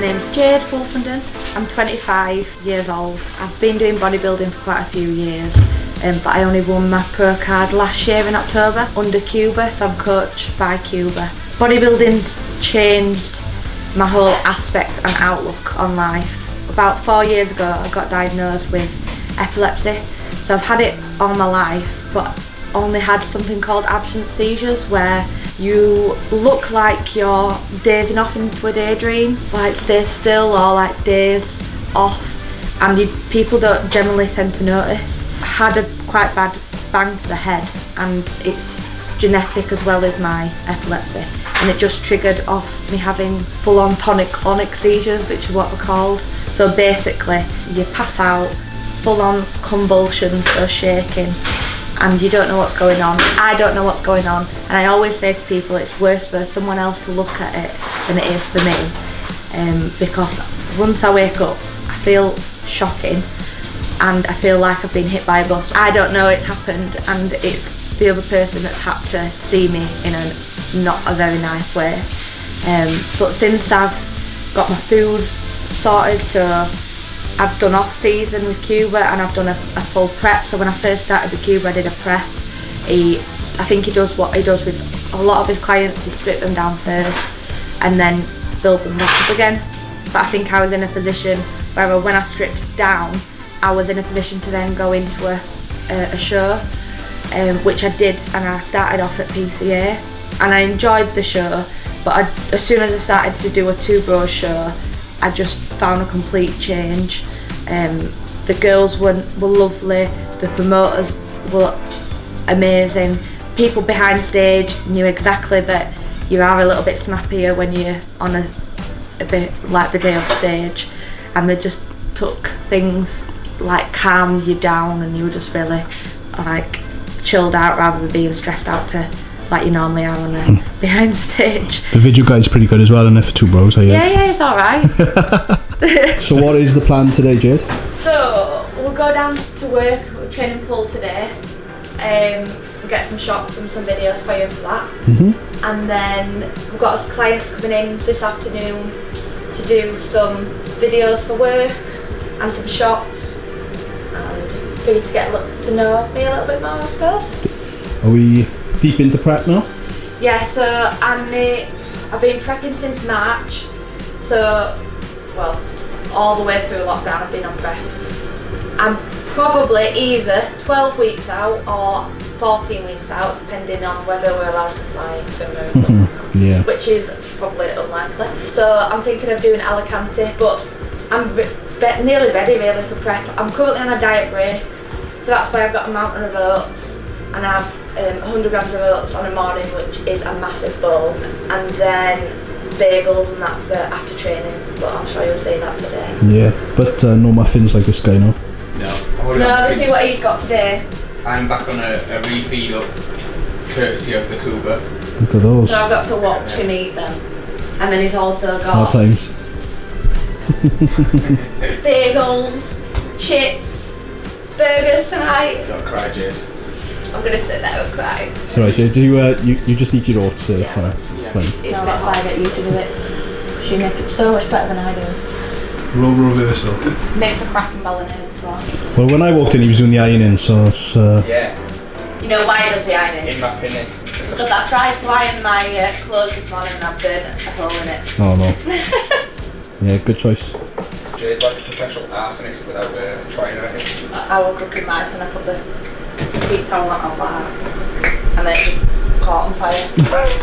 My name's Jade Kelsie. I'm 25 years old. I've been doing bodybuilding for quite a few years, but I only won my pro card last year in October under Cuba, so I'm coached by Cuba. Bodybuilding's changed my whole aspect and outlook on life. About 4 years ago I got diagnosed with epilepsy, so I've had it all my life, but only had something called absent seizures, where you look like you're dazing off into a daydream, like stay still or like daze off, and people don't generally tend to notice. I had a quite bad bang to the head, and it's genetic as well as my epilepsy, and it just triggered off me having full-on tonic-clonic seizures, which is what they're called. So basically you pass out, full-on convulsions, so shaking, and you don't know what's going on. I don't know what's going on, and I always say to people it's worse for someone else to look at it than it is for me, because once I wake up I feel shocking and I feel like I've been hit by a bus. I don't know it's happened, and it's the other person that's had to see me in a not a very nice way. But since I've got my food sorted, so I've done off season with Cuba and I've done a full prep. So when I first started with Cuba I did a prep. I think he does what he does with a lot of his clients, he strips them down first and then builds them back up again. But I think I was in a position where when I stripped down I was in a position to then go into a show, which I did, and I started off at PCA and I enjoyed the show, but as soon as I started to do a two bros show I just found a complete change. The girls were lovely, the promoters were amazing, people behind stage knew exactly that you are a little bit snappier when you're on a bit like the day of stage, and they just took things like calmed you down and you were just really like chilled out rather than being stressed out to like you normally are on a behind stage. The video guide's pretty good as well, and for two bros, I hear. Yeah, it's alright. So what is the plan today, Jade? So we'll go down to work, we'll train and pull today. We'll get some shots and some videos for you for that. And then we've got us clients coming in this afternoon to do some videos for work and some shots, and for you to get to know me a little bit more, I suppose. Are we deep into prep now? Yeah, so I've been prepping since March, so well, all the way through lockdown I've been on prep. I'm probably either 12 weeks out or 14 weeks out, depending on whether we're allowed to fly to America, yeah, which is probably unlikely. So I'm thinking of doing Alicante, but I'm nearly ready really for prep. I'm currently on a diet break, so that's why I've got a mountain of oats, and I have 100 grams of oats on a morning, which is a massive bowl, and then bagels and that for after training, but I'm sure you'll see that today. Yeah, but no muffins like this guy, no? No, let's see what he's got today. I'm back on a refeed up, courtesy of the Cuba. Look at those. So I've got to watch him eat them, and then he's also got hard times. bagels, chips, burgers tonight. Don't cry, Jade. I'm gonna sit there and cry. Sorry, Jade, you just eat your oats, so it's fine. It's fine. No, that's why I get you to do it. You make it so much better than I do. Roll this up. Makes a cracking bolognese as well. Well, when I walked in, he was doing the ironing, so it's. Yeah. You know why he does the ironing? In my opinion. Because I tried to iron my clothes this morning and I've burnt a hole in it. Oh no. Yeah, good choice. Jade's like a professional arsonist without trying anything. I woke up in mice and I put the heat towel on top like that, and then it just caught on fire.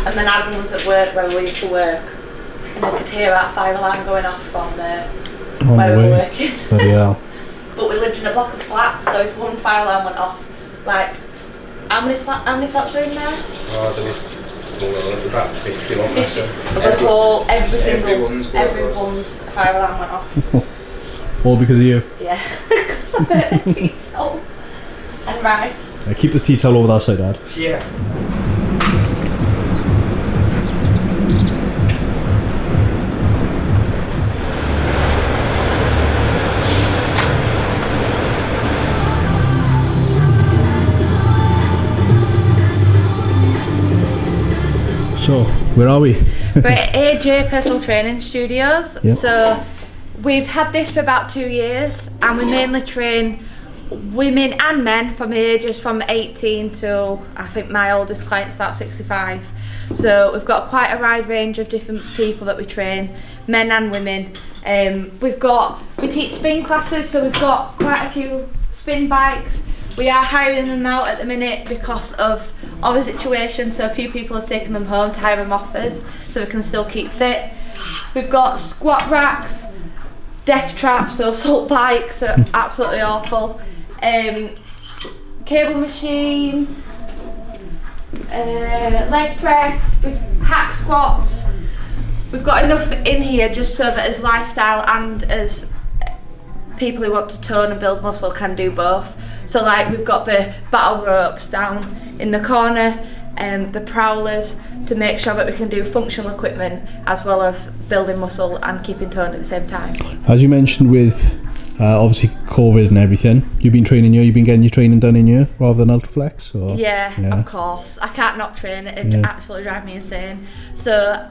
And then Adam was at work where we used to work, and I could hear our fire alarm going off from where we were working. Yeah. But we lived in a block of flats, so if one fire alarm went off, like how many flats were in there? Oh, I don't know. About 50 or so. Everyone's fire alarm went off. All because of you? Yeah, because I burnt a tea towel and rice. Keep the tea towel over that side, Dad. Yeah. So, where are we? We're at AJ Personal Training Studios. Yep. So we've had this for about 2 years, and we mainly train women and men from the ages from 18 to, I think my oldest client's about 65. So we've got quite a wide range of different people that we train, men and women. We teach spin classes, so we've got quite a few spin bikes. We are hiring them out at the minute because of the situation, so a few people have taken them home to hire them off us so we can still keep fit. We've got squat racks, death traps, so assault bikes are absolutely awful. Cable machine, leg press, hack squats. We've got enough in here just so that as lifestyle and as people who want to tone and build muscle can do both. So like we've got the battle ropes down in the corner, the prowlers, to make sure that we can do functional equipment as well as building muscle and keeping toned at the same time. As you mentioned with obviously COVID and everything, you've been getting your training done in here rather than Ultraflex? Or? Yeah, of course. I can't not train it, it'd absolutely drive me insane. So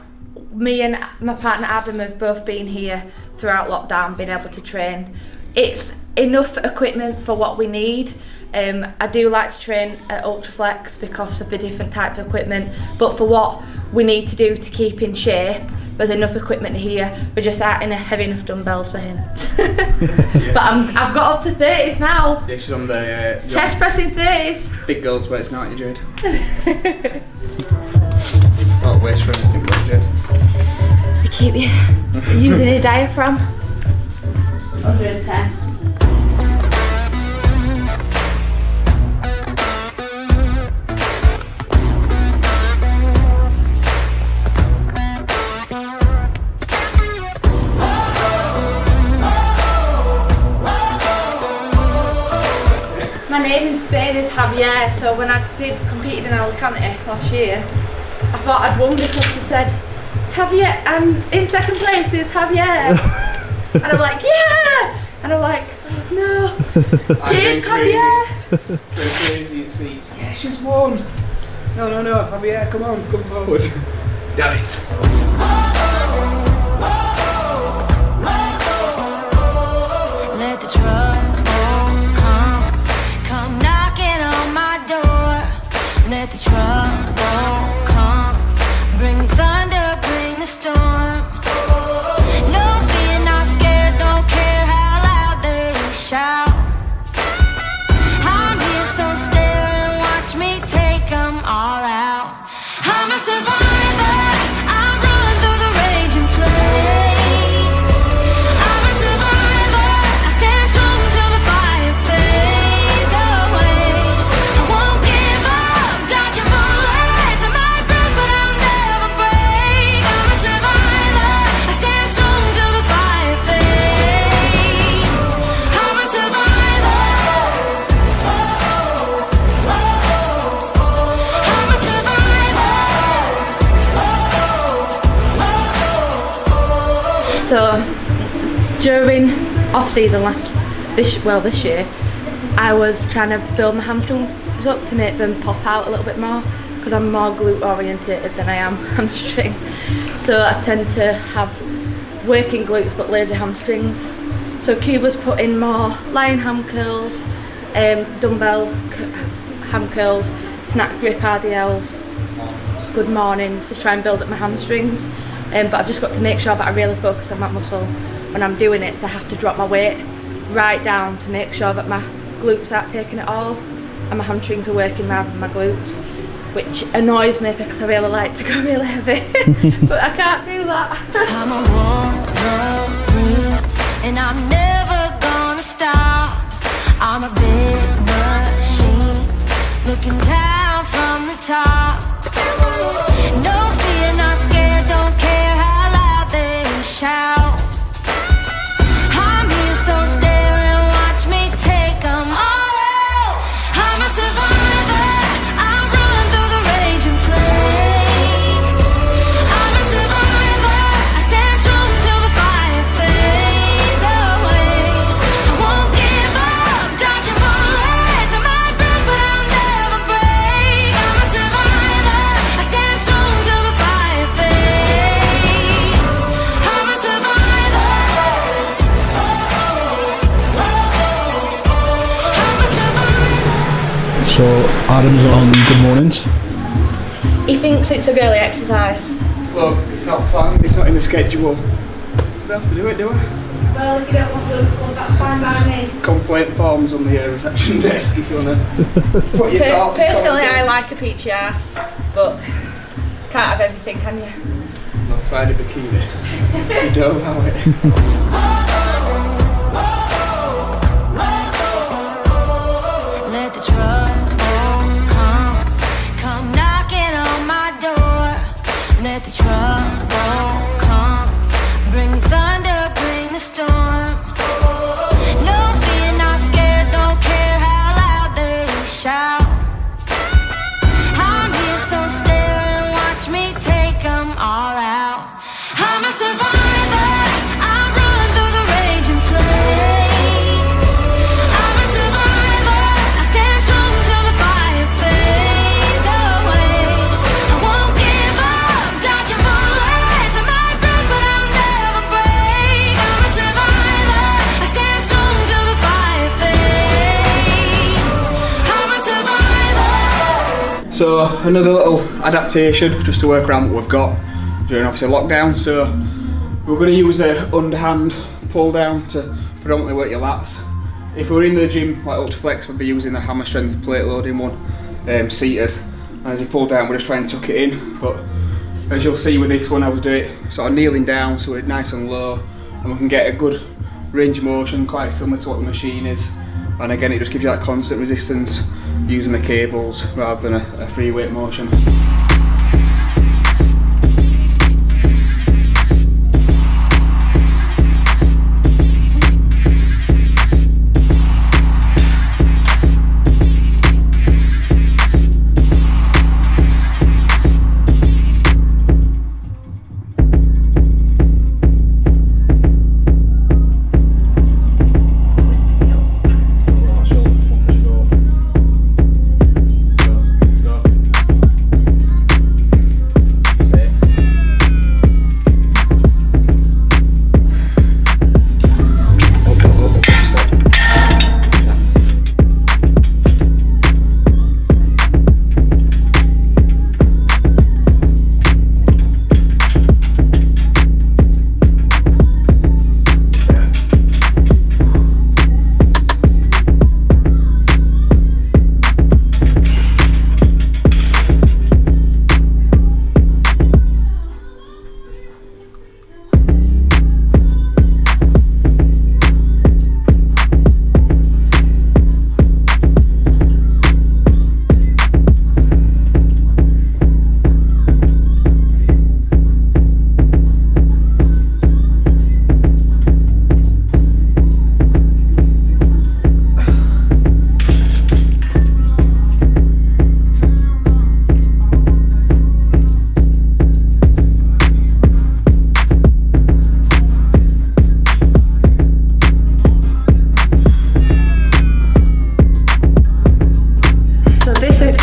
me and my partner Adam have both been here throughout lockdown, been able to train. It's enough equipment for what we need. I do like to train at Ultraflex because of the different types of equipment, but for what we need to do to keep in shape, there's enough equipment here. We're just adding heavy enough dumbbells for him. But I've got up to 30s now. Yeah, she's on the chest pressing 30s. big girls weights, not you, Jade. What waist for anything, Jade? To keep you using a diaphragm. 110. My name in Spain is Javier, so when I competed in Alicante last year, I thought I'd won because she said, Javier, I'm in second place, is Javier. And I'm like, yeah! And I'm like, oh, no, Jade's Javier. Go crazy in seats. Yeah, she's won. No, Javier, come on, come forward. Damn it. Let the trouble come knocking on my door. Let the trouble come, bring the thunder, bring the storm. No fear, not scared, don't care how loud they shout. I'm here, so stare and watch me take them all out. I'm a survivor, I run through the raging flames. I'm a survivor, I stand strong till the fire fades away. I won't give up, dodging bullets. I might bruise, but I'll never break. I'm a survivor, I stand strong till the fire fades. I'm a survivor. I'm a survivor. So during off-season this year, I was trying to build my hamstrings up to make them pop out a little bit more because I'm more glute orientated than I am hamstring. So I tend to have working glutes but lazy hamstrings. So Cuba's put in more lying ham curls, dumbbell ham curls, snap grip RDLs, good mornings to try and build up my hamstrings. But I've just got to make sure that I really focus on that muscle when I'm doing it, so I have to drop my weight right down to make sure that my glutes aren't taking it all and my hamstrings are working rather than my glutes, which annoys me because I really like to go really heavy. But I can't do that. I'm a warrior and I'm never gonna stop. I'm a big machine looking down from the top. No fear, not scared, don't care how loud they shout. I'm here, so stare and watch me take them all out. I'm a survivor, I run through the raging flames. I'm a survivor, I stand strong till the fire fades away. I won't give up, dodging bullets. I might bruise, but I'll never break. I'm a survivor, I stand strong till the fire So Adam's on good mornings. He thinks it's a girly exercise. Look, it's not planned, it's not in the schedule. We don't have to do it, do we? Well, if you don't want to, well, that's fine by me. Complaint forms on the reception desk if you want to put your thoughts and Personally, comments I in. like a peachy ass, but can't have everything, can you? Not Friday bikini. You don't have it. Let the trouble come knocking on my door. Let the trouble come, bring the thunder, bring the storm. No fear, not scared, don't care how loud they shout. I'm here, so stare and watch me take them all out. I'm a survivor, I run through the raging flames. I'm a survivor, I stand strong till the fire fades away. I won't give up, dodging bullets. I might bruise, but I'll never break. I'm a survivor, I stand strong till the fire fades. I'm a survivor. So another little adaptation just to work around what we've got during obviously lockdown. So we're going to use a underhand pull down to predominantly work your lats. If we were in the gym like Ultraflex, we'd be using the hammer strength plate loading one, seated. And as you pull down, we're just trying to tuck it in. But as you'll see with this one, I would do it sort of kneeling down, so we're nice and low, and we can get a good range of motion, quite similar to what the machine is. And again, it just gives you that constant resistance using the cables rather than a free weight motion.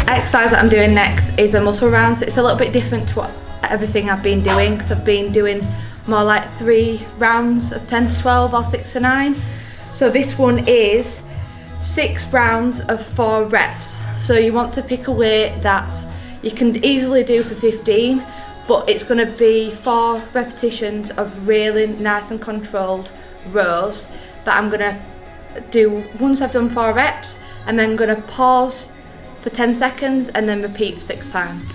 Exercise that I'm doing next is a muscle round, so it's a little bit different to what everything I've been doing, because I've been doing more like 3 rounds of 10 to 12 or 6 to 9. So this one is 6 rounds of 4 reps. So you want to pick a weight that's you can easily do for 15, but it's going to be 4 repetitions of really nice and controlled rows that I'm going to do once I've done 4 reps, and then going to pause for 10 seconds and then repeat 6 times.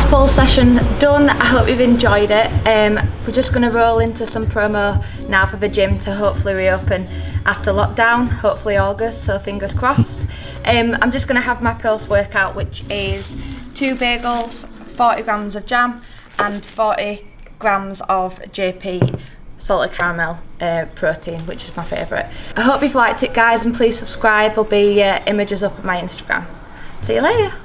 Last pole session done. I hope you've enjoyed it. We're just going to roll into some promo now for the gym to hopefully reopen after lockdown, hopefully August, so fingers crossed. I'm just going to have my post workout, which is 2 bagels, 40 grams of jam and 40 grams of JP salted caramel protein, which is my favourite. I hope you've liked it, guys, and please subscribe. There'll be images up on my Instagram. See you later.